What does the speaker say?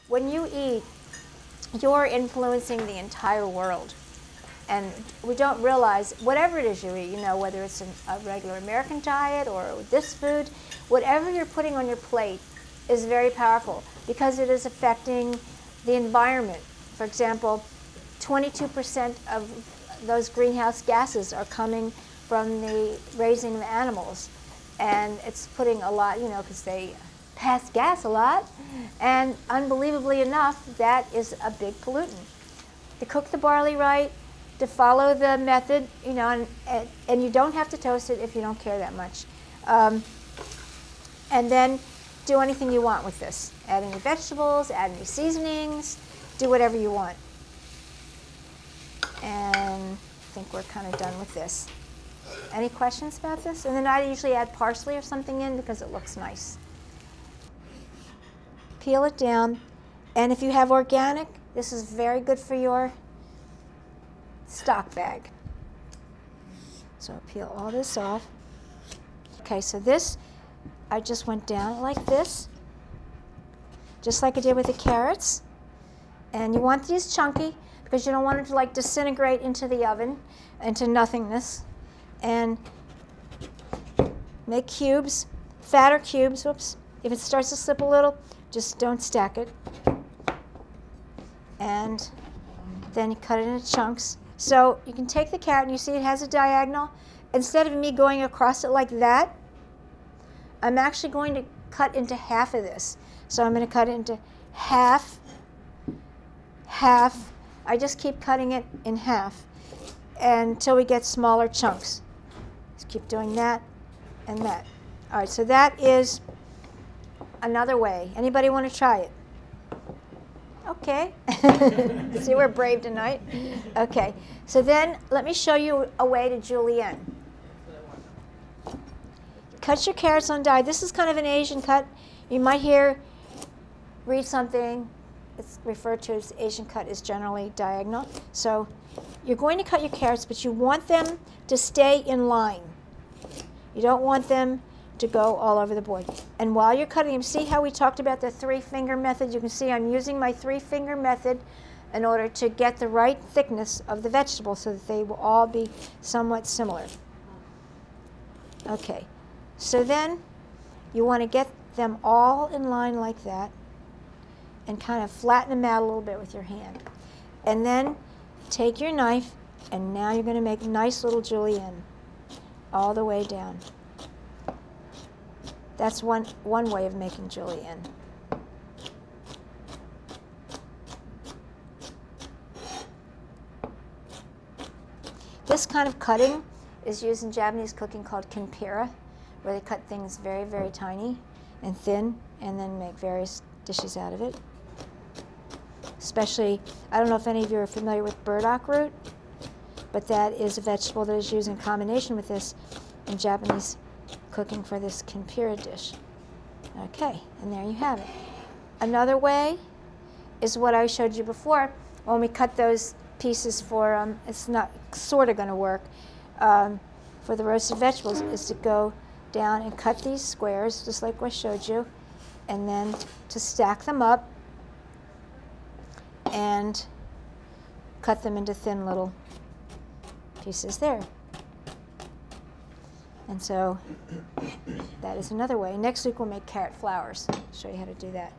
when you eat, you're influencing the entire world. And we don't realize, whatever it is you eat, you know, whether it's a regular American diet or this food, whatever you're putting on your plate is very powerful because it is affecting the environment. For example, 22% of those greenhouse gases are coming from the raising of animals. And it's putting a lot, you know, because they pass gas a lot. And unbelievably enough, that is a big pollutant. To cook the barley right, to follow the method, you know, and you don't have to toast it if you don't care that much. And then do anything you want with this. Add any vegetables, add any seasonings, do whatever you want. And I think we're kind of done with this. Any questions about this? And then I usually add parsley or something in because it looks nice. Peel it down, and if you have organic, this is very good for your stock bag. So peel all this off. Okay, so this, I just went down like this, just like I did with the carrots. And you want these chunky because you don't want it to like disintegrate into the oven, into nothingness. And make cubes, fatter cubes, whoops. If it starts to slip a little, just don't stack it. And then you cut it into chunks. So you can take the carrot and you see it has a diagonal. Instead of me going across it like that, I'm actually going to cut into half of this. So I'm going to cut it into half, half. I just keep cutting it in half until we get smaller chunks. Just keep doing that and that. All right, so that is another way. Anybody want to try it? Okay. See, we're brave tonight. Okay, so then let me show you a way to julienne. Cut your carrots on die. This is kind of an Asian cut. You might read something. It's referred to as Asian cut is generally diagonal. So you're going to cut your carrots, but you want them to stay in line. You don't want them to go all over the board. And while you're cutting them, see how we talked about the 3-finger method? You can see I'm using my 3-finger method in order to get the right thickness of the vegetable so that they will all be somewhat similar. Okay, so then you want to get them all in line like that and kind of flatten them out a little bit with your hand. And then take your knife, and now you're going to make a nice little julienne all the way down. That's one way of making julienne. This kind of cutting is used in Japanese cooking called kinpira, where they cut things very, very tiny and thin and then make various dishes out of it. Especially, I don't know if any of you are familiar with burdock root, but that is a vegetable that is used in combination with this in Japanese cooking for this kinpira dish. Okay, and there you have it. Another way is what I showed you before when we cut those pieces for, it's not sort of going to work, for the roasted vegetables, is to go down and cut these squares, just like I showed you, and then to stack them up and cut them into thin little pieces there. And so that is another way. Next week we'll make carrot flowers. I'll show you how to do that.